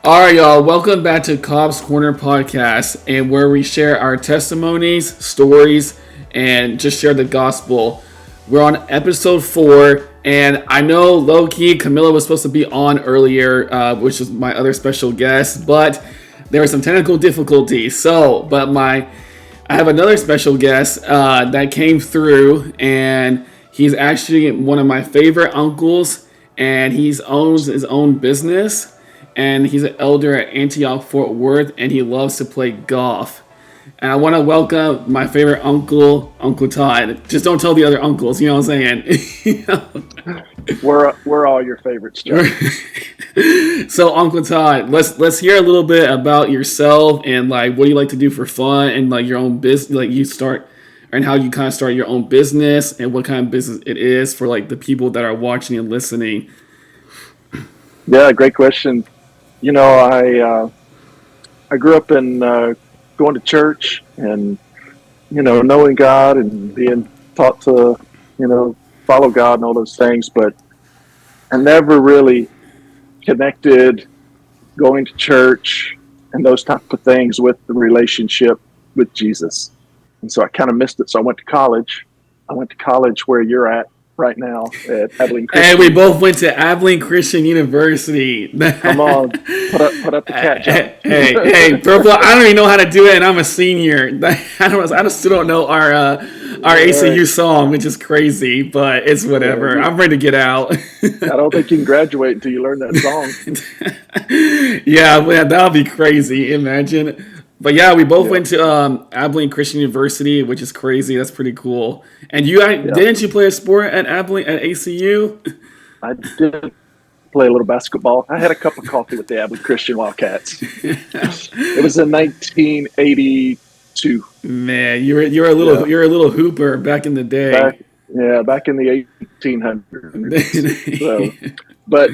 All right, y'all. Welcome back to Cobb's Corner Podcast, and where we share our testimonies, stories, and just share the gospel. We're on episode 4, and I know low-key Camilla was supposed to be on earlier, which is my other special guest, but there were some technical difficulties. I have another special guest that came through, and he's actually one of my favorite uncles, and he owns his own business. And he's an elder at Antioch, Fort Worth, and he loves to play golf. And I want to welcome my favorite uncle, Uncle Todd. Just don't tell the other uncles, you know what I'm saying? We're all your favorites, John. So, Uncle Todd, let's hear a little bit about yourself and like what you like to do for fun and like your own business, and how you kind of start your own business and what kind of business it is for like the people that are watching and listening. Yeah, great question. You know, I grew up in going to church and, knowing God and being taught to, follow God and all those things. But I never really connected going to church and those type of things with the relationship with Jesus. And so I kind of missed it. So I went to college. I went to college where you're at right now at Abilene Christian. And we both went to Abilene Christian University. Come on, put up the cat, John. Hey, Purple, I don't even know how to do it, and I'm a senior. I still don't know our ACU song, which is crazy, but it's whatever. Yeah, I'm ready to get out. I don't think you can graduate until you learn that song. Yeah, that would be crazy. Imagine. But yeah, we both went to Abilene Christian University, which is crazy. That's pretty cool. And didn't you play a sport at Abilene at ACU? I did play a little basketball. I had a cup of coffee with the Abilene Christian Wildcats. It was in 1982. Man, you're a little hooper back in the day. Back in the 1800s. But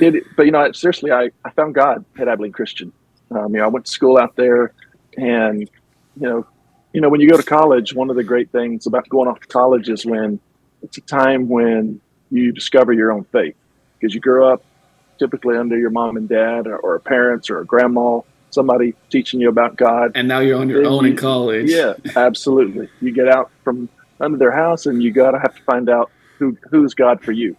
seriously, I found God at Abilene Christian. I went to school out there. And, when you go to college, one of the great things about going off to college is when it's a time when you discover your own faith, because you grow up typically under your mom and dad or parents or a grandma, somebody teaching you about God. And now you're on your own in college. Yeah, absolutely. You get out from under their house and you got to have to find out who's God for you.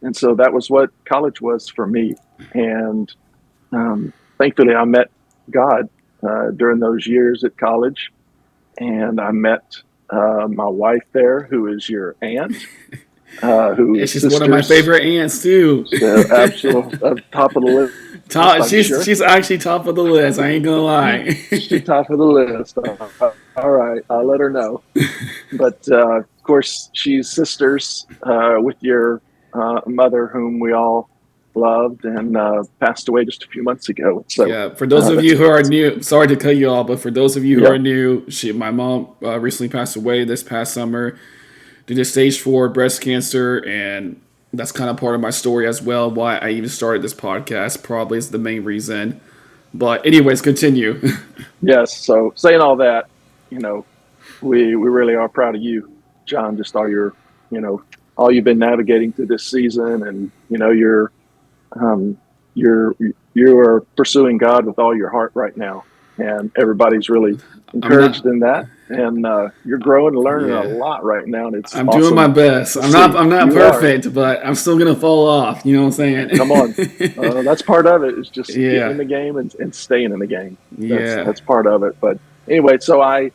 And so that was what college was for me. And thankfully I met God during those years at college, and I met my wife there, who is your aunt. She's one of my favorite aunts too. Absolutely, top of the list. She's actually top of the list. I ain't gonna lie. She's top of the list. All right, I'll let her know. But of course, she's sisters with your mother, whom we all loved, and passed away just a few months ago. So yeah, for those of you who are new, sorry to cut you off, but for those of you who are new, my mom recently passed away this past summer due to stage 4 breast cancer, and that's kind of part of my story as well. Why I even started this podcast probably is the main reason. But anyways, continue. Yes. So saying all that, we really are proud of you, John. Just all your, all you've been navigating through this season, and you are pursuing God with all your heart right now, and everybody's really encouraged in that. And you're growing and learning a lot right now. And I'm awesome doing my best. I'm not perfect, but I'm still gonna fall off. You know what I'm saying? Come on, that's part of it. Is just getting in the game and staying in the game. That's part of it. But anyway, so I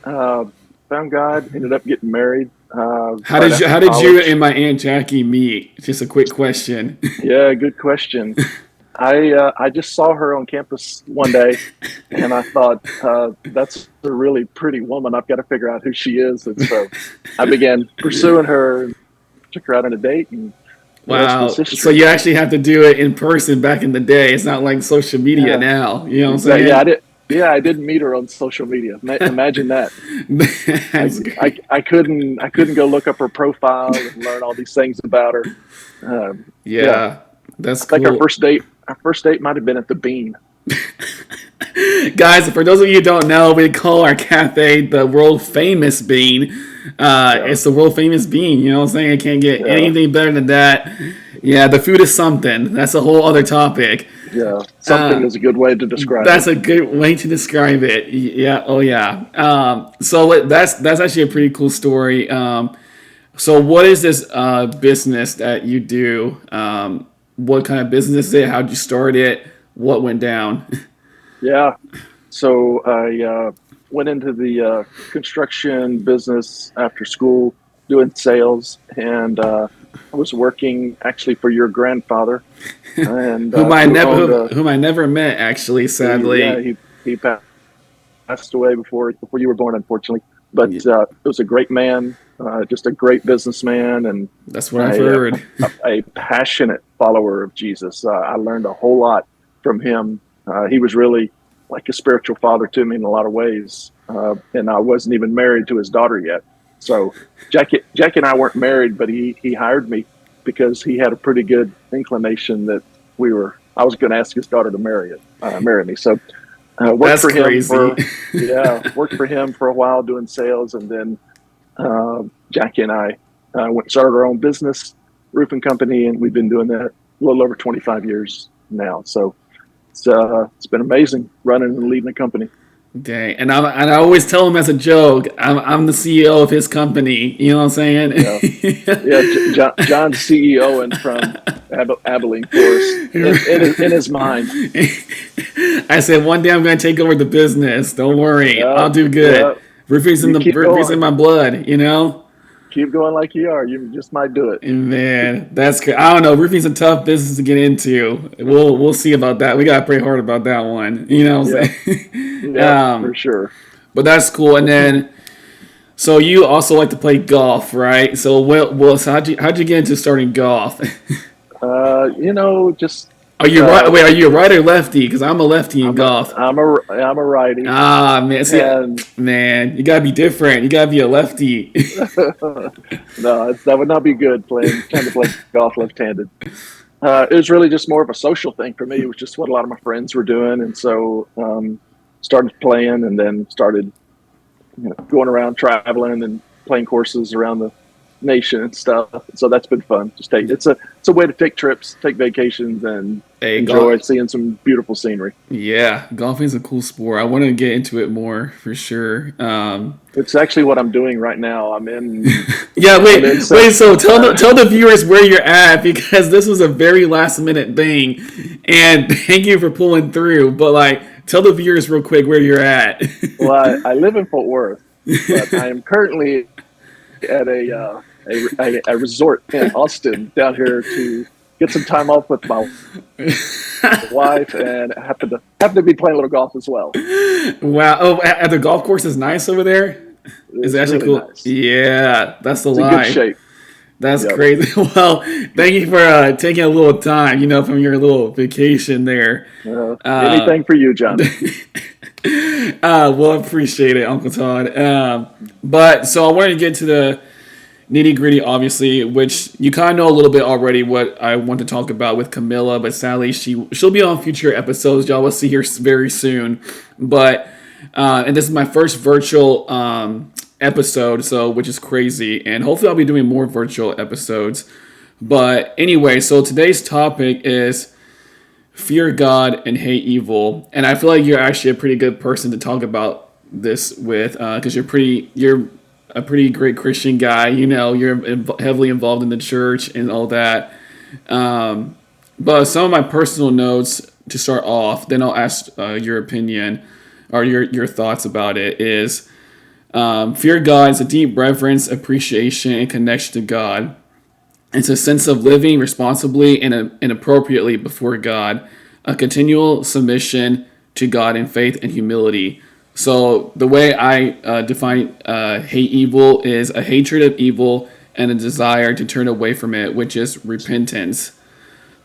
found God. Ended up getting married. How did you and my Aunt Jackie meet? Just a quick question. Yeah, good question. I just saw her on campus one day, and I thought, that's a really pretty woman. I've got to figure out who she is. And so I began pursuing her, and took her out on a date. And wow. So you actually have to do it in person back in the day. It's not like social media now. You know what I'm saying? Yeah, I did. Yeah, I didn't meet her on social media. Imagine that. I couldn't go look up her profile and learn all these things about her. That's cool. I think our first date might have been at the Bean. Guys, for those of you who don't know, we call our cafe the world famous Bean. It's the world famous Bean. You know what I'm saying? I can't get anything better than that. Yeah, the food is something. That's a whole other topic. Yeah, something is a good way to describe That's it. a good way to describe it. Yeah. Oh, yeah. That's actually a pretty cool story. So what is this business that you do? What kind of business is it? How'd you start it? What went down? Yeah. So I went into the construction business after school, doing sales, and I was working actually for your grandfather, and who owned a. Whom I never met actually, Yeah, sadly. he passed away before you were born, unfortunately. But Yeah, it was a great man, just a great businessman, and that's what I've a, heard. a passionate follower of Jesus. I learned a whole lot from him. He was really like a spiritual father to me in a lot of ways, and I wasn't even married to his daughter yet. So Jack and I weren't married, but he hired me because he had a pretty good inclination that I was going to ask his daughter to marry me. So worked That's for him crazy. for worked for him for a while doing sales, and then Jackie and I went and started our own business, roofing company, and we've been doing that a little over 25 years now. So it's been amazing running and leading a company. Dang, and I always tell him as a joke, I'm the CEO of his company. You know what I'm saying? Yeah, yeah. John's CEO and from Abilene Forest in his mind. I said one day I'm going to take over the business. Don't worry, Yeah, I'll do yeah. good. You keep Roofing's in going, my blood. You know. keep going like you are. You just might do it. Man, that's good. I don't know. Roofing's a tough business to get into. We'll see about that. We gotta pray hard about that one. You know what Yeah, I'm saying? yeah, for sure. But that's cool. And then, so you also like to play golf, right? So so how'd you get into starting golf? Just Are you right? Wait, are you a right or lefty? Because I'm a lefty in I'm a golf. I'm a righty, Ah, man. See, and man, you gotta be different. You gotta be a lefty. no, that would not be good trying to play golf left-handed. It was really just more of a social thing for me. It was just what a lot of my friends were doing, and so started playing, and then started going around traveling and playing courses around the nation and stuff. So that's been fun. It's a way to take trips, take vacations, and Hey, enjoy golf. seeing some beautiful scenery. Yeah, golfing's a cool sport. I want to get into it more for sure. It's actually what I'm doing right now. Yeah, I'm in wait. South. So tell the viewers where you're at because this was a very last minute thing, and thank you for pulling through. But like, tell the viewers real quick where you're at. Well, I live in Fort Worth, but I am currently at a resort in Austin down here to get some time off with my wife, and happen to be playing a little golf as well. Wow. Oh, at the golf course is nice over there. Is It's actually really cool. nice. Yeah, that's the It's in good life. shape. That's Yep. crazy. Well, thank you for taking a little time, from your little vacation there. Uh, Anything for you, John. well, appreciate it, Uncle Todd. But so I wanted to get to the nitty gritty, obviously, which you kind of know a little bit already what I want to talk about with Camilla, but sadly she'll be on future episodes. Y'all will see her very soon. But and this is my first virtual episode, so which is crazy, and hopefully I'll be doing more virtual episodes. But anyway, so today's topic is fear God and hate evil, and I feel like you're actually a pretty good person to talk about this with, because you're a pretty great Christian guy. You're heavily involved in the church and all that. But some of my personal notes to start off, then I'll ask your opinion or your thoughts about it. Is fear God is a deep reverence, appreciation, and connection to God. It's a sense of living responsibly and appropriately before God, a continual submission to God in faith and humility. So the way I define hate evil is a hatred of evil and a desire to turn away from it, which is repentance.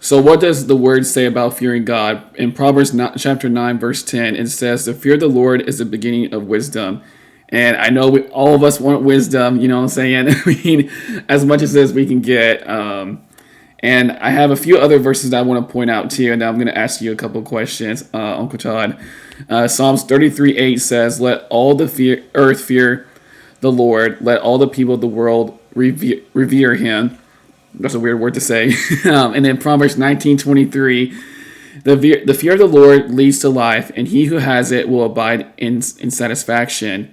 So what does the word say about fearing God? In Proverbs chapter 9, verse 10, it says, "The fear of the Lord is the beginning of wisdom." And I know all of us want wisdom, you know what I'm saying? I mean, as much as we can get. And I have a few other verses that I want to point out to you, and now I'm going to ask you a couple of questions, Uncle Todd. Psalms 33:8 says, "Let all the earth fear the Lord. Let all the people of the world revere him." That's a weird word to say. And then Proverbs 19:23 The fear of the Lord leads to life, and he who has it will abide in satisfaction.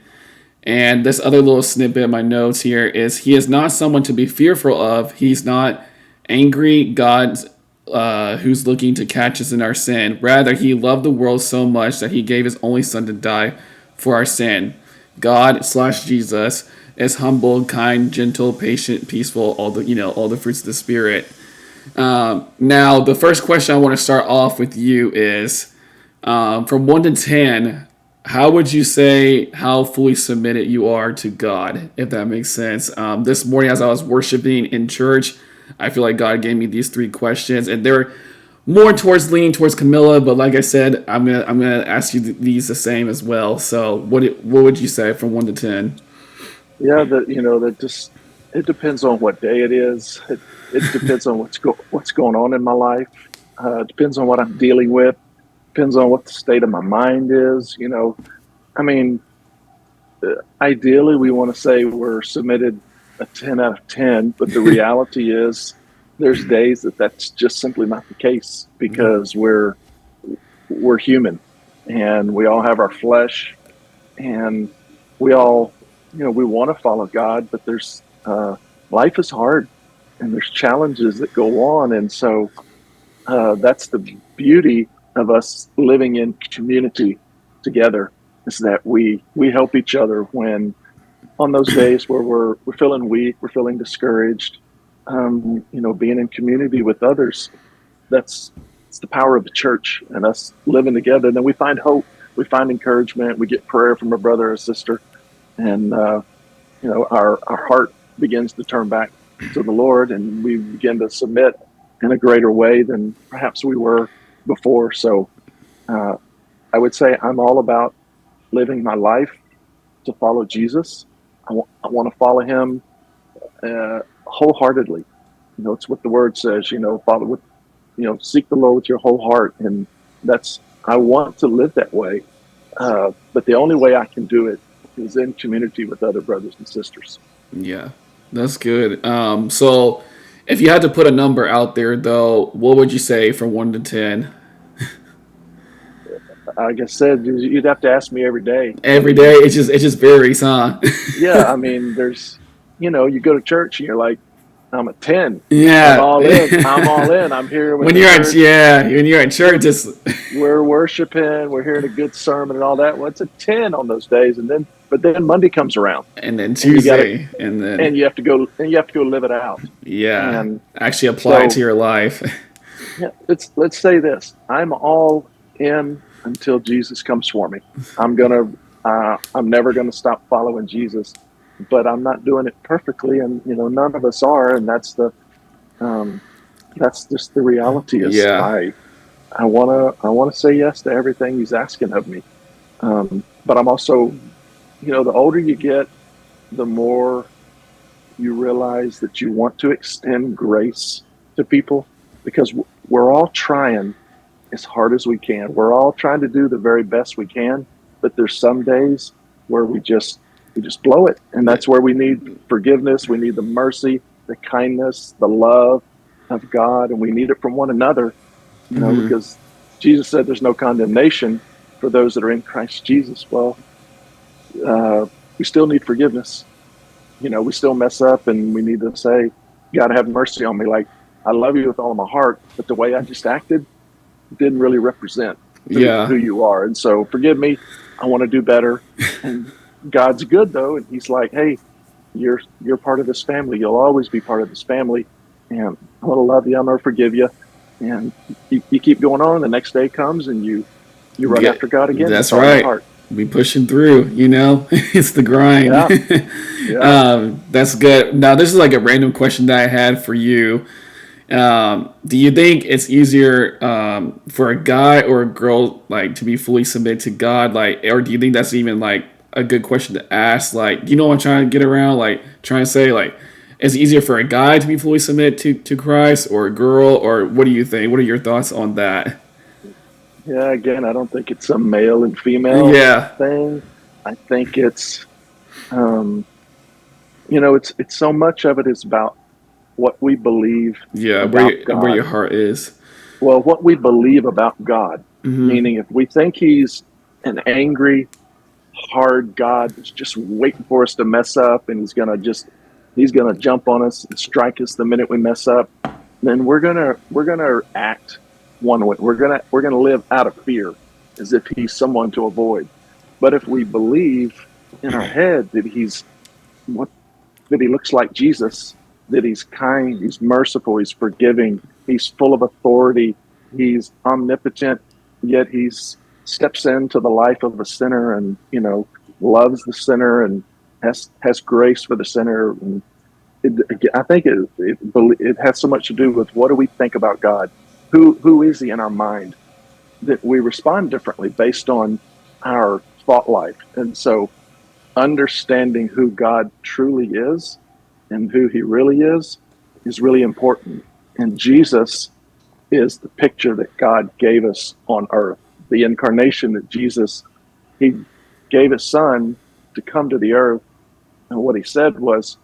And this other little snippet of my notes here is he is not someone to be fearful of. He's not angry God who's looking to catch us in our sin. Rather, he loved the world so much that he gave his only son to die for our sin. God/Jesus is humble, kind, gentle, patient, peaceful, all the fruits of the Spirit. Now, the first question I want to start off with you is, from 1 to 10, how would you say how fully submitted you are to God, if that makes sense? This morning, as I was worshiping in church, I feel like God gave me these 3 questions, and they're more towards leaning towards Camilla. But like I said, I'm gonna ask you these the same as well. So, what would you say from 1 to 10? Yeah, that just it depends on what day it is. It depends on what's going on in my life. It depends on what I'm dealing with. Depends on what the state of my mind is. I mean, ideally, we want to say we're submitted a 10 out of 10, but the reality is there's days that's just simply not the case because we're human and we all have our flesh and we all, we want to follow God, but there's life is hard and there's challenges that go on. And so that's the beauty of us living in community together, is that we help each other when on those days where we're feeling weak, we're feeling discouraged. Being in community with others, it's the power of the church and us living together. And then we find hope, we find encouragement, we get prayer from a brother or sister, and our heart begins to turn back to the Lord, and we begin to submit in a greater way than perhaps we were before. So I would say I'm all about living my life to follow Jesus. I want to follow him wholeheartedly. It's what the word says, follow with, seek the Lord with your whole heart. And I want to live that way. But the only way I can do it is in community with other brothers and sisters. Yeah, that's good. So if you had to put a number out there, though, what would you say from 1 to 10? Like I said, you'd have to ask me every day. Every day, it just varies, huh? Yeah, I mean, there's, you go to church and you're like, I'm a 10. Yeah, I'm all in. I'm all in. I'm here with when you're at church, it's we're worshiping, we're hearing a good sermon and all that. Well, it's a 10 on those days, but then Monday comes around, and then Tuesday, and you have to go live it out. Yeah, and actually apply it to your life. Yeah, let's say this: I'm all in until Jesus comes for me. I'm never gonna stop following Jesus, but I'm not doing it perfectly, and none of us are, and that's just the reality. Is Yeah. I wanna say yes to everything he's asking of me, but I'm also, the older you get, the more you realize that you want to extend grace to people, because we're all trying as hard as we can. We're all trying to do the very best we can, but there's some days where we just blow it, and that's where we need forgiveness. We need the mercy, the kindness, the love of God, and we need it from one another. Because Jesus said there's no condemnation for those that are in Christ Jesus. Well, we still need forgiveness. We still mess up, and we need to say, God, have mercy on me. Like, I love you with all of my heart, but the way I just acted didn't really represent who you are. And so forgive me. I want to do better. And God's good, though. And he's like, hey, you're part of this family. You'll always be part of this family. And I'm going to love you. I'm going to forgive you. And you keep going on. The next day comes and you run after God again. That's right. We pushing through, it's the grind. Yeah. Yeah. That's good. Now, this is like a random question that I had for you. Do you think it's easier for a guy or a girl to be fully submitted to God, or do you think that's even a good question to ask? What I'm trying to get around, trying to say is it easier for a guy to be fully submitted to Christ, or a girl, or what do you think? What are your thoughts on that? Yeah, again, I don't think it's a male and female thing. I think it's, it's so much of it is about what we believe. Yeah, where your heart is. Well, what we believe about God, meaning if we think he's an angry, hard God that's just waiting for us to mess up and he's gonna jump on us and strike us the minute we mess up, then we're gonna act one way. We're gonna live out of fear as if he's someone to avoid. But if we believe in our head that what that he looks like Jesus, that he's kind, he's merciful, he's forgiving, he's full of authority, he's omnipotent, yet he's steps into the life of a sinner and loves the sinner and has grace for the sinner. And I think it has so much to do with what do we think about God, who is he in our mind, that we respond differently based on our thought life. And so understanding who God truly is and who he really is really important. And Jesus is the picture that God gave us on earth. The incarnation that Jesus, he gave his son to come to the earth. And what he said was,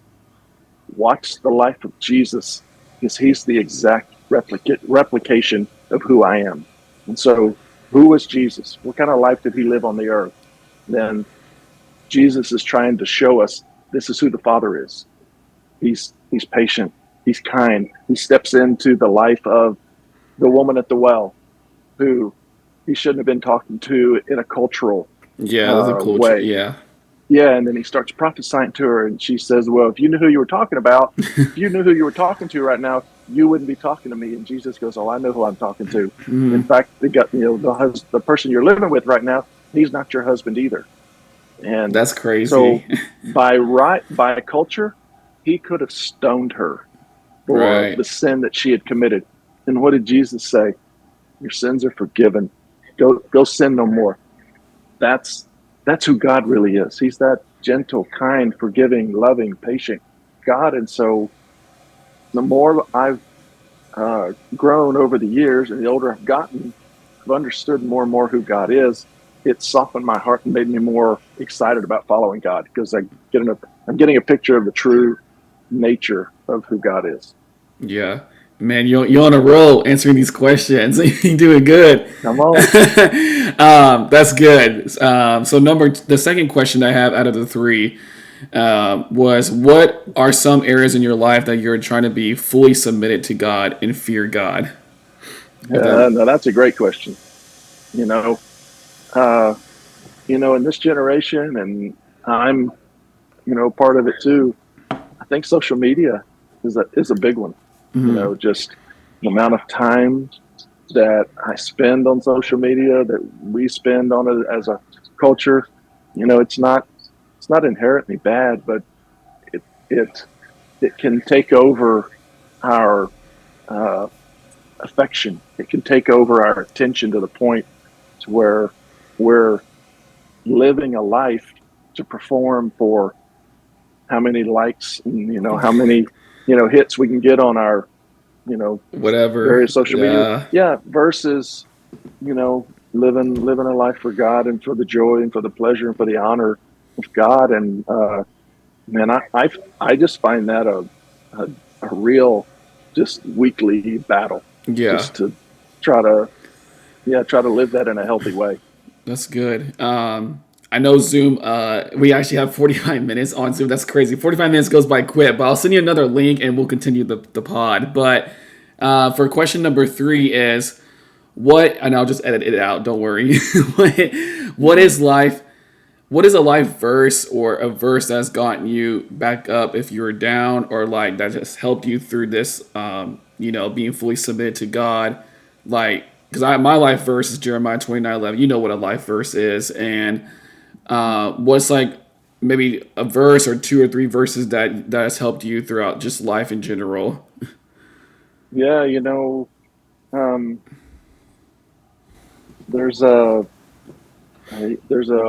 watch the life of Jesus, because he's the exact replication of who I am. And so who was Jesus? What kind of life did he live on the earth? Then Jesus is trying to show us this is who the Father is. He's patient. He's kind. He steps into the life of the woman at the well, who he shouldn't have been talking to in a cultural That's a culture. way. Yeah. And then he starts prophesying to her, and she says, "Well, if you knew who you were talking about, if you knew who you were talking to right now, you wouldn't be talking to me." And Jesus goes, "Oh, I know who I'm talking to. In fact, the person you're living with right now, he's not your husband either." And that's crazy. So by culture, he could have stoned her for the sin that she had committed. And what did Jesus say? Your sins are forgiven. Go sin no more. That's who God really is. He's that gentle, kind, forgiving, loving, patient God. And so the more I've grown over the years and the older I've gotten, I've understood more and more who God is. It softened my heart and made me more excited about following God, because I'm getting a picture of the true nature of who God is. Yeah. Man, you're on a roll answering these questions. You're doing good. Come on. That's good. So the second question I have out of the three was, what are some areas in your life that you're trying to be fully submitted to God and fear God? No, that's a great question. In this generation, and I'm, part of it too. I think social media is a big one. Just the amount of time that I spend on social media, that we spend on it as a culture. It's not inherently bad, but it can take over our affection. It can take over our attention to the point to where we're living a life to perform for how many likes and how many hits we can get on our whatever various social media versus living a life for God and for the joy and for the pleasure and for the honor of God. And man, I just find that a real just weekly battle, just to try to live that in a healthy way. That's good. I know Zoom, we actually have 45 minutes on Zoom. That's crazy. 45 minutes goes by quick, but I'll send you another link and we'll continue the pod. But for question number 3 is, and I'll just edit it out, don't worry. What is a life verse or a verse that's gotten you back up if you were down, or like that just helped you through this, being fully submitted to God? Like, because my life verse is Jeremiah 29:11. You know what a life verse is. And what's like maybe a verse or 2 or 3 verses that has helped you throughout just life in general? Yeah, there's a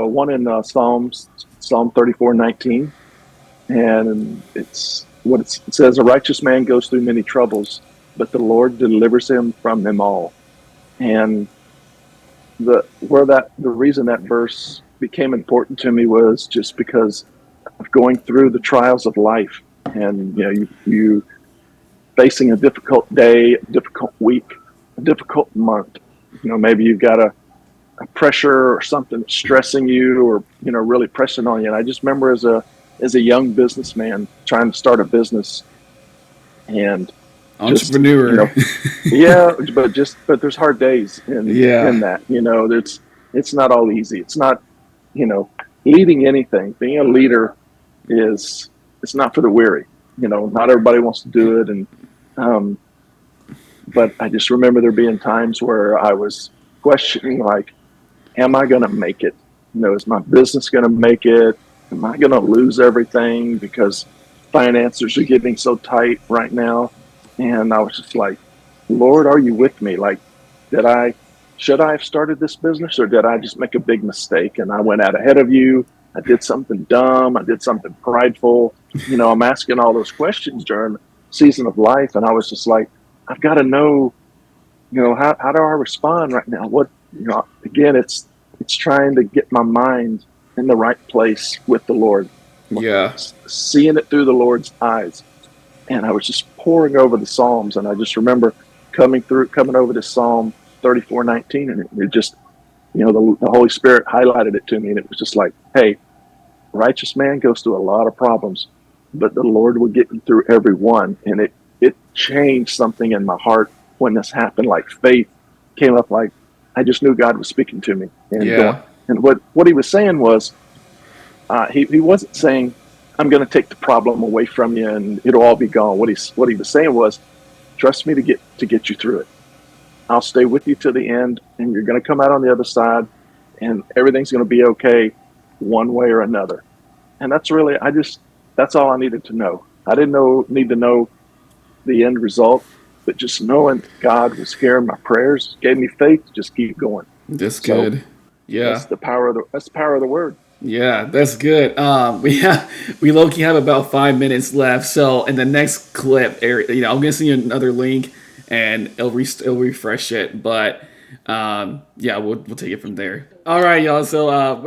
one in Psalm 34:19, and it says, "A righteous man goes through many troubles, but the Lord delivers him from them all." And the reason that verse became important to me was just because of going through the trials of life, and you facing a difficult day, difficult week, a difficult month. Maybe you've got a pressure or something stressing you, or really pressing on you. And I just remember as a young businessman trying to start a business, and entrepreneur. yeah, but there's hard days in that. It's not all easy. It's not, leading anything. Being a leader it's not for the weary. Not everybody wants to do it, and but I just remember there being times where I was questioning, like, am I going to make it? Is my business going to make it? Am I going to lose everything because finances are getting so tight right now? And I was just like, Lord, are you with me? Like, should I have started this business, or did I just make a big mistake and I went out ahead of you? I did something dumb. I did something prideful. I'm asking all those questions during the season of life. And I was just like, I've got to know, how do I respond right now? Again, it's trying to get my mind in the right place with the Lord. Yeah. Seeing it through the Lord's eyes. And I was just poring over the Psalms, and I just remember coming over to Psalm 34:19, and it just, the Holy Spirit highlighted it to me, and it was just like, hey, righteous man goes through a lot of problems, but the Lord will get you through every one. And it changed something in my heart when this happened. Like, faith came up, like I just knew God was speaking to me. And what he was saying was, he wasn't saying, I'm going to take the problem away from you and it'll all be gone. What he was saying was, trust me to get you through it. I'll stay with you to the end, and you're going to come out on the other side, and everything's going to be okay one way or another. And that's really, that's all I needed to know. I didn't need to know the end result, but just knowing God was hearing my prayers gave me faith to just keep going. That's good. Yeah. That's the power of the word. Yeah, that's good. We low-key have about 5 minutes left. So in the next clip, I'm gonna send you another link, and it'll refresh it. But we'll take it from there. All right, y'all. So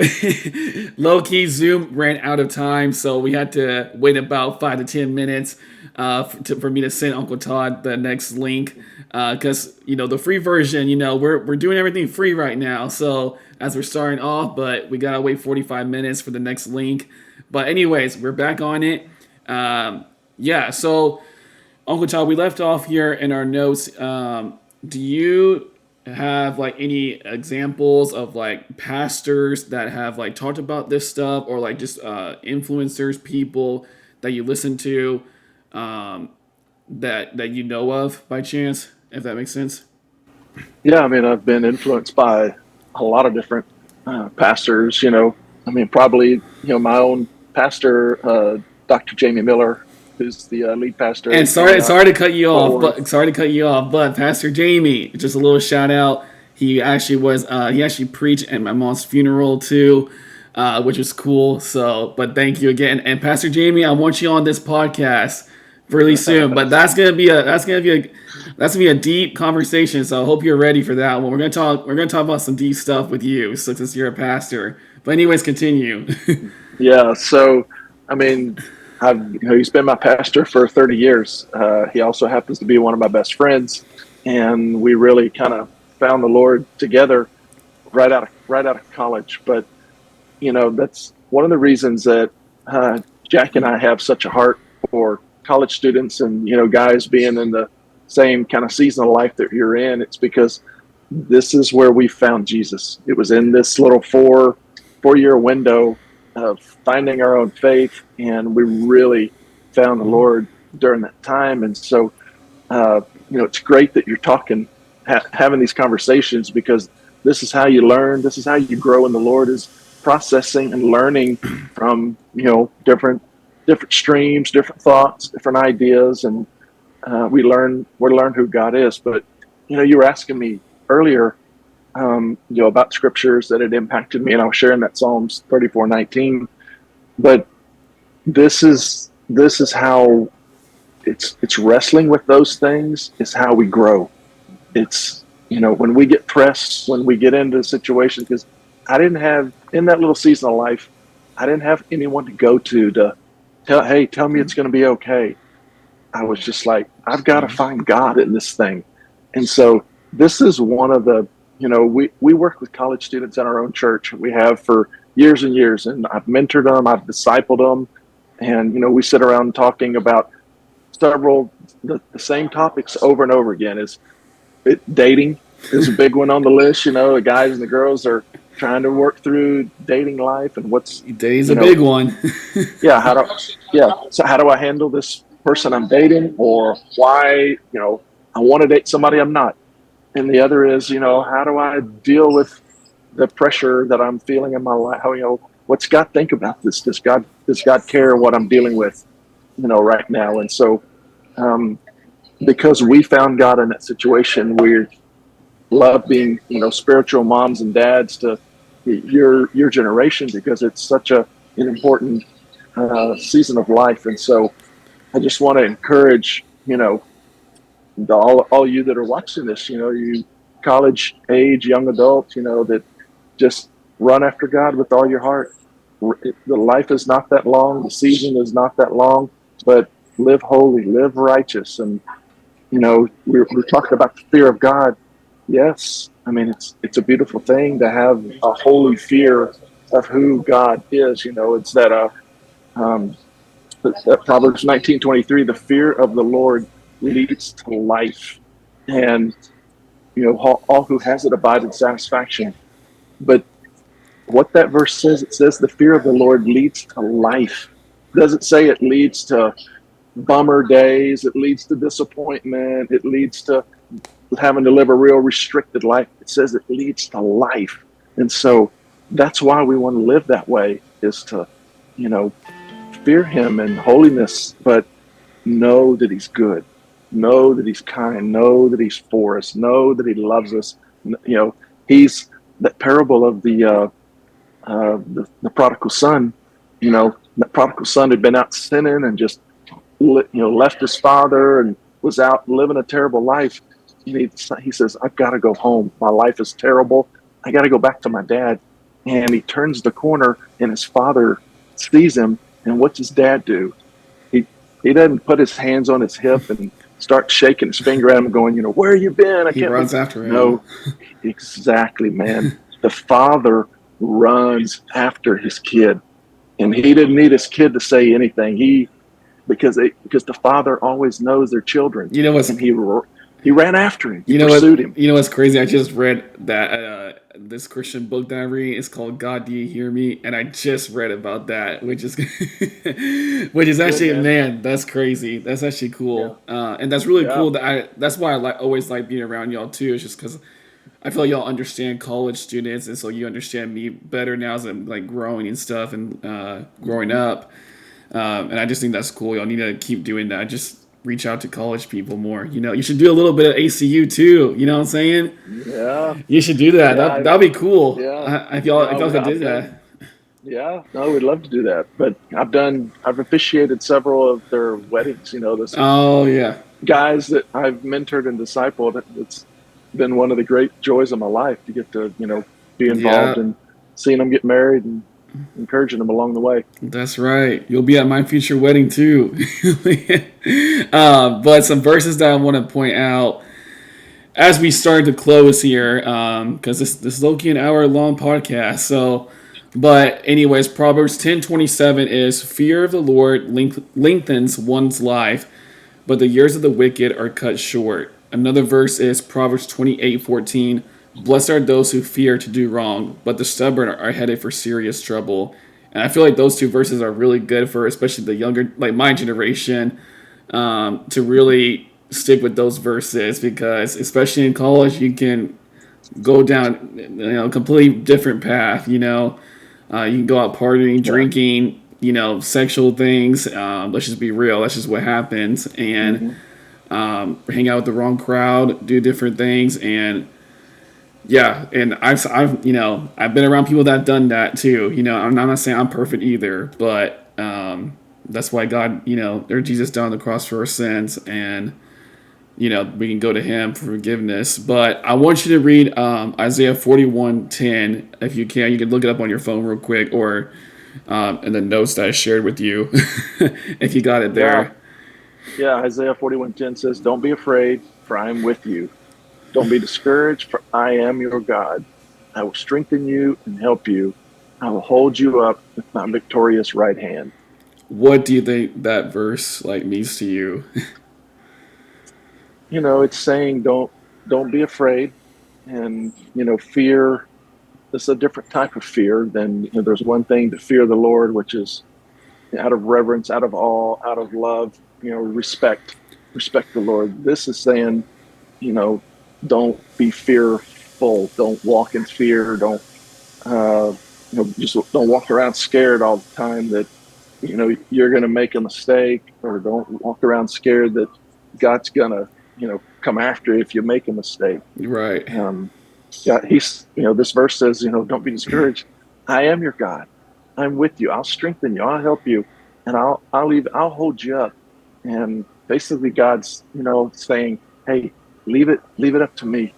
low-key Zoom ran out of time, so we had to wait about 5 to 10 minutes for me to send Uncle Todd the next link, because the free version, we're doing everything free right now. So as we're starting off, but we gotta wait 45 minutes for the next link. But anyways, we're back on it. So Uncle Todd, we left off here in our notes. Do you have like any examples of like pastors that have like talked about this stuff, or like just influencers, people that you listen to, that you know of by chance, if that makes sense? Yeah, I mean, I've been influenced by a lot of different pastors. Probably my own pastor, Dr. Jamie Miller, who's the lead pastor. And sorry to cut you off, but Pastor Jamie, just a little shout out. He actually preached at my mom's funeral too, which was cool. So, but thank you again. And Pastor Jamie, I want you on this podcast really soon. But that's gonna be a deep conversation. So I hope you're ready for that one. We're gonna talk about some deep stuff with you, since you're a pastor. But anyways, continue. Yeah. So, I mean, he's been my pastor for 30 years. He also happens to be one of my best friends, and we really kind of found the Lord together right out of college. But that's one of the reasons that Jack and I have such a heart for college students, and guys being in the same kind of season of life that you're in. It's because this is where we found Jesus. It was in this little four-year window of finding our own faith, and we really found the Lord during that time. And so, it's great that you're having these conversations, because this is how you learn. This is how you grow in the Lord, is processing and learning from, different streams, different thoughts, different ideas. And we learn who God is. But, you were asking me earlier, about scriptures that had impacted me, and I was sharing that Psalms 34:19. But this is how it's wrestling with those things is how we grow. It's when we get pressed, when we get into situations, because I didn't have, in that little season of life, I didn't have anyone to go to tell me it's going to be okay. I was just like, I've got to find God in this thing. And so this is one of the, we work with college students in our own church. We have for years and years, and I've mentored them, I've discipled them, and we sit around talking about several the same topics over and over again. Dating is a big one on the list. The guys and the girls are trying to work through dating life and what's Dating's a big one. yeah so how do I handle this person I'm dating, or why I want to date somebody I'm not. And the other is, how do I deal with the pressure that I'm feeling in my life? How, what's God think about this? Does God care what I'm dealing with, right now? And so, because we found God in that situation, we love being, spiritual moms and dads to your generation, because it's such an important season of life. And so I just want to encourage, all you that are watching this, you college age young adults, that just run after God with all your heart. The life is not that long, the season is not that long, but live holy, live righteous. And we're talking about the fear of God. Yes, I mean it's a beautiful thing to have a holy fear of who God is. It's um, that Proverbs 19:23, the fear of the Lord leads to life, and all who has it abide in satisfaction. But what that verse says, it says the fear of the Lord leads to life. It doesn't say it leads to bummer days. It leads to disappointment. It leads to having to live a real restricted life. It says it leads to life. And so that's why we want to live that way, is to, fear him in holiness, but know that he's good, know that he's kind, know that he's for us, know that he loves us. He's that parable of the prodigal son. The prodigal son had been out sinning and just left his father and was out living a terrible life. He says, I've got to go home. My life is terrible. I got to go back to my dad. And he turns the corner, and his father sees him. And what's his dad do? He doesn't put his hands on his hip and start shaking his finger at him, going, where you been? He runs after him. No, exactly, man. The father runs after his kid, and he didn't need his kid to say anything. Because the father always knows their children. And he ran after him. He pursued him. What's crazy? I just read that this Christian book that I read is called "God, Do You Hear Me?" and I just read about that, which is actually, man, that's crazy. That's actually cool, and that's really cool. That's why I always like being around y'all too. It's just because I feel like y'all understand college students, and so you understand me better now as I'm like growing and stuff and growing up. And I just think that's cool. Y'all need to keep doing that. Just reach out to college people more. You should do a little bit of ACU too. You know what I'm saying? Yeah. You should do that. Yeah, that'd be cool. Yeah. If y'all could do that. Yeah. No, we'd love to do that. But I've officiated several of their weddings. Oh yeah. Guys that I've mentored and discipled. It's been one of the great joys of my life to get to be involved in seeing them get married and encouraging them along the way. That's right. You'll be at my future wedding too. But some verses that I want to point out as we start to close here, because this is low-key an hour-long podcast. So, but anyways, Proverbs 10:27 is fear of the Lord lengthens one's life, but the years of the wicked are cut short. Another verse is Proverbs 28:14. Blessed are those who fear to do wrong, but the stubborn are headed for serious trouble. And I feel like those two verses are really good for especially the younger, like my generation, to really stick with those verses, because especially in college, you can go down a completely different path. You can go out partying, drinking, sexual things. Let's just be real. That's just what happens. And hang out with the wrong crowd, do different things, and yeah, and I've been around people that have done that too. I'm not saying I'm perfect either, but that's why God, or Jesus died on the cross for our sins, and we can go to Him for forgiveness. But I want you to read Isaiah 41:10 if you can. You can look it up on your phone real quick, or in the notes that I shared with you, if you got it there. Yeah, Isaiah 41:10 says, "Don't be afraid, for I am with you. Don't be discouraged, for I am your God. I will strengthen you and help you. I will hold you up with my victorious right hand. What do you think that verse like means to you? It's saying don't be afraid, and fear. This is a different type of fear than there's one thing to fear the Lord, which is out of reverence, out of awe, out of love, respect the Lord. This is saying, you know, don't be fearful, don't walk in fear, don't just don't walk around scared all the time that you're going to make a mistake, or don't walk around scared that God's going to come after you if you make a mistake. Right. Yeah, this verse says, don't be discouraged. I am your God. I'm with you. I'll strengthen you. I'll help you, and I'll hold you up. And basically, God's saying, hey, leave it up to me.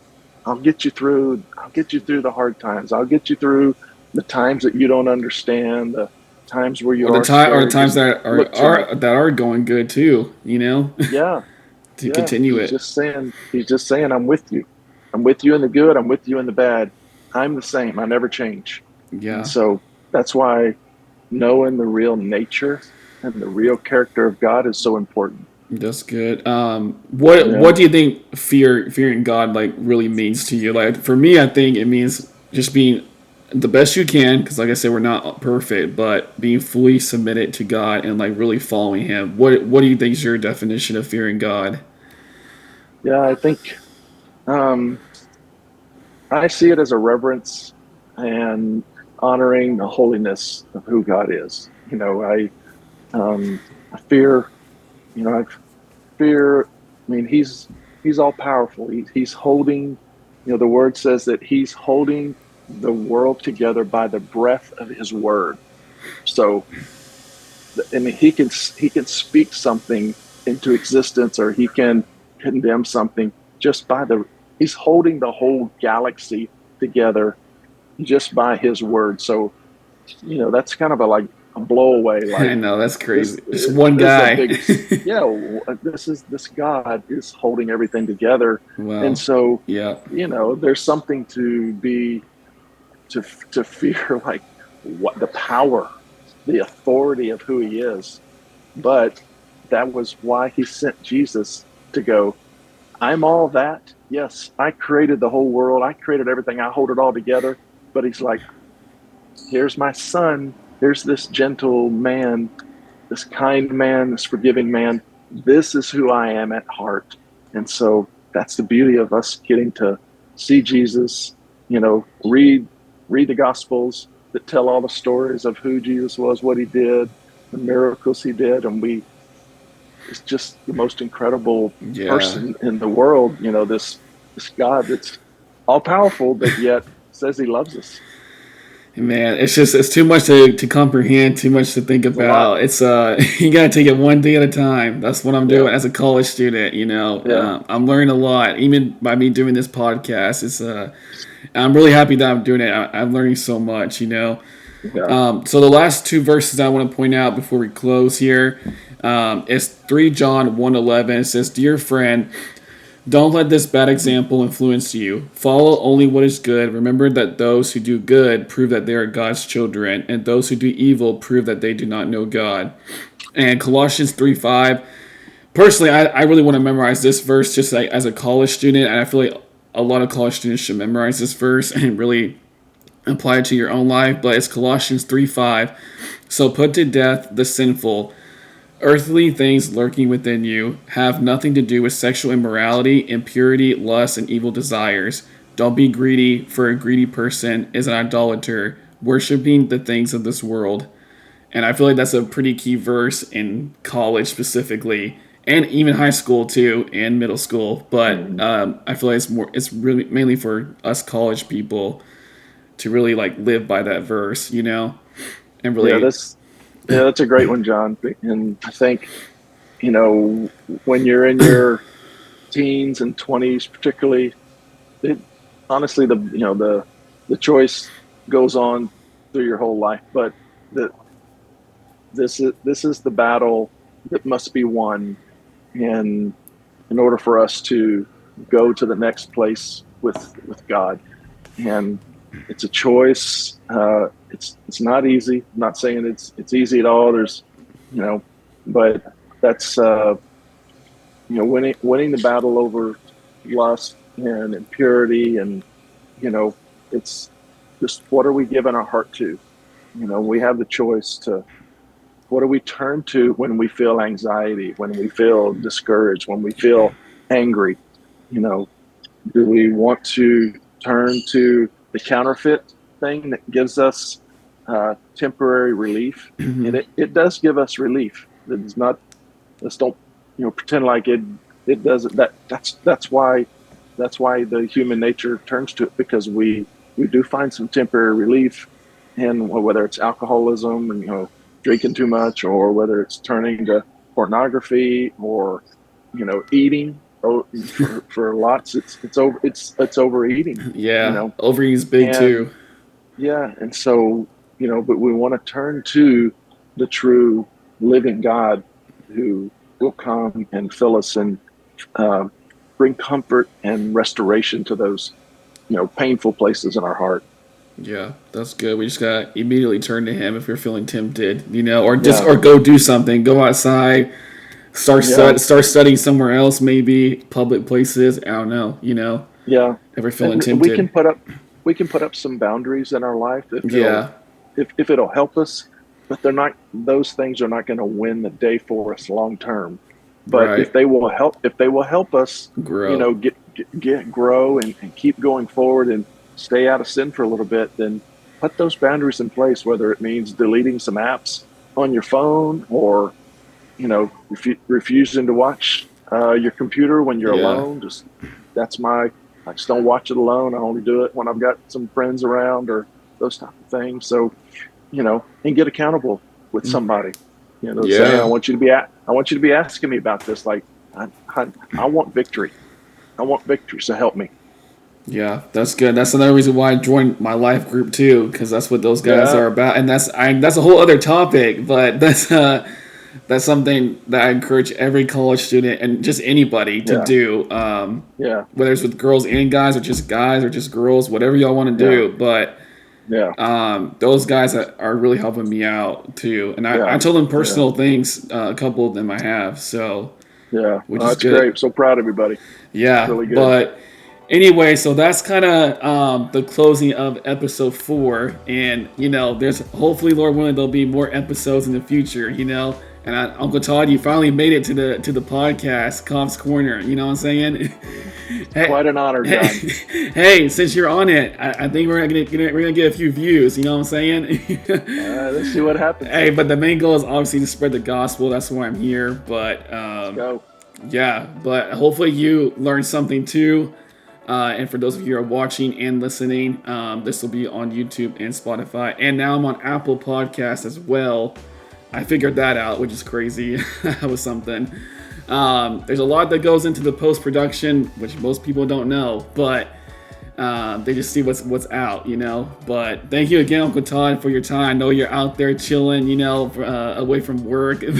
I'll get you through. I'll get you through the hard times. I'll get you through the times that you don't understand. The times where you Or the are time, or the scared. times Just that look to me. are going good too. Yeah, To yeah. continue it. He's just saying, I'm with you. I'm with you in the good. I'm with you in the bad. I'm the same. I never change. And Yeah. so that's why knowing the real nature and the real character of God is so important. That's good. What Yeah. do you think fearing God like really means to you? Like for me, I think it means just being the best you can, because like I said, we're not perfect, but being fully submitted to God and like really following Him. What do you think is your definition of fearing God? Yeah. I think um, I see it as a reverence and honoring the holiness of who God is. I fear, I fear. I mean, he's all powerful. He's holding. The word says that he's holding the world together by the breath of his word. So, I mean, he can speak something into existence, or he can condemn something just by the. He's holding the whole galaxy together just by his word. So, that's kind of a blowaway. I Like know that's this, crazy. Just one this is a guy. big, yeah. This God is holding everything together, and Wow. so Yeah. there's something to to fear, like what the power, the authority of who He is. But that was why He sent Jesus to go. I'm all that. Yes, I created the whole world. I created everything. I hold it all together. But He's like, here's my son. Here's this gentle man, this kind man, this forgiving man. This is who I am at heart. And so that's the beauty of us getting to see Jesus, read the gospels that tell all the stories of who Jesus was, what he did, the miracles he did, and it's just the most incredible Yeah. person in the world, this God that's all powerful, but yet says he loves us. Man, it's too much to comprehend, too much to think It's a lot. about. It's you gotta take it one day at a time. That's what I'm Yeah. doing as a college student. Yeah. I'm learning a lot, even by me doing this podcast. I'm really happy that I'm doing it. I'm learning so much. Yeah. So the last two verses I want to point out before we close here is 3 John 1:11. It says, "Dear friend, don't let this bad example influence you. Follow only what is good. Remember that those who do good prove that they are God's children, and those who do evil prove that they do not know God." And Colossians 3:5. Personally, I really want to memorize this verse just like as a college student, and I feel like a lot of college students should memorize this verse and really apply it to your own life. But it's Colossians 3:5. "So put to death the sinful, earthly things lurking within you have nothing to do with sexual immorality, impurity, lust, and evil desires. Don't be greedy, for a greedy person is an idolater, worshiping the things of this world." And I feel like that's a pretty key verse in college specifically, and even high school too, and middle school. But Mhm. I feel like it's really mainly for us college people to really like live by that verse, and Yeah, really, that's a great one, John. And I think, when you're in your teens and 20s, particularly, it, honestly, the choice goes on through your whole life. But the, this is the battle that must be won in order for us to go to the next place with God. And it's a choice. It's not easy. I'm not saying it's easy at all. There's, but that's winning the battle over lust and impurity, and it's just, what are we giving our heart to? We have the choice to, what do we turn to when we feel anxiety, when we feel discouraged, when we feel angry? Do we want to turn to the counterfeit thing that gives us temporary relief? Mm-hmm. And it does give us relief. It's not, let's don't pretend like it doesn't. That's why the human nature turns to it, because we do find some temporary relief in, whether it's alcoholism and drinking too much, or whether it's turning to pornography, or eating. For lots, it's overeating. Yeah, overeating is big too. Yeah, and so but we want to turn to the true living God, who will come and fill us and bring comfort and restoration to those painful places in our heart. Yeah, that's good. We just gotta immediately turn to Him if you're feeling tempted, or go do something. Go outside, start studying somewhere else, maybe public places. I don't know. Yeah. If we're feeling And tempted, we can put up some boundaries in our life if it'll help us, but those things are not going to win the day for us long term. But right. if they will help us grow, grow and keep going forward and stay out of sin for a little bit, then put those boundaries in place, whether it means deleting some apps on your phone, or refusing to watch your computer when you're alone. I just don't watch it alone. I only do it when I've got some friends around, or those type of things. So, and get accountable with somebody. Say, I want you to be asking me about this. Like, I want victory. I want victory. So help me. Yeah, that's good. That's another reason why I joined my life group too, because that's what those guys are about. And that's a whole other topic, but that's something that I encourage every college student and just anybody to do. Whether it's with girls and guys, or just girls, whatever y'all want to do. But those guys are really helping me out too. And I told them personal things. A couple of them I have. So which is good. Great. So proud of everybody. Yeah, really good. But anyway, so that's kind of the closing of episode 4. And there's hopefully, Lord willing, there'll be more episodes in the future. And Uncle Todd, you finally made it to the podcast, Cobb's Corner. You know what I'm saying? Hey, quite an honor, John. Hey, since you're on it, I think we're gonna get a few views. You know what I'm saying? Let's see what happens. Hey, but the main goal is obviously to spread the gospel. That's why I'm here. But let's go. Yeah, but hopefully you learned something too. And for those of you who are watching and listening, this will be on YouTube and Spotify, and now I'm on Apple Podcasts as well. I figured that out, which is crazy. That was something. There's a lot that goes into the post-production, which most people don't know, but they just see what's out, But thank you again, Uncle Todd, for your time. I know you're out there chilling, away from work. You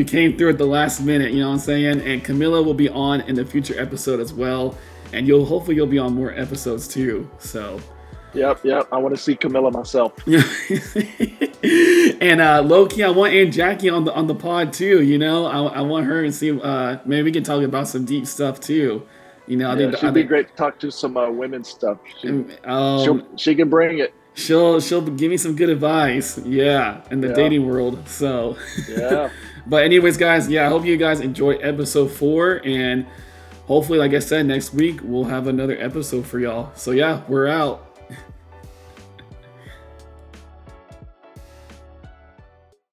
came through at the last minute, you know what I'm saying? And Camilla will be on in the future episode as well. And hopefully you'll be on more episodes too, so... Yep. I want to see Camilla myself. And low-key, I want Aunt Jackie on the pod too. I want her and see. Maybe we can talk about some deep stuff too. I think it'd be great to talk to some women's stuff. She can bring it. She'll give me some good advice. Yeah, in the dating world. So yeah. But anyways, guys, I hope you guys enjoyed episode 4, and hopefully, like I said, next week we'll have another episode for y'all. So we're out.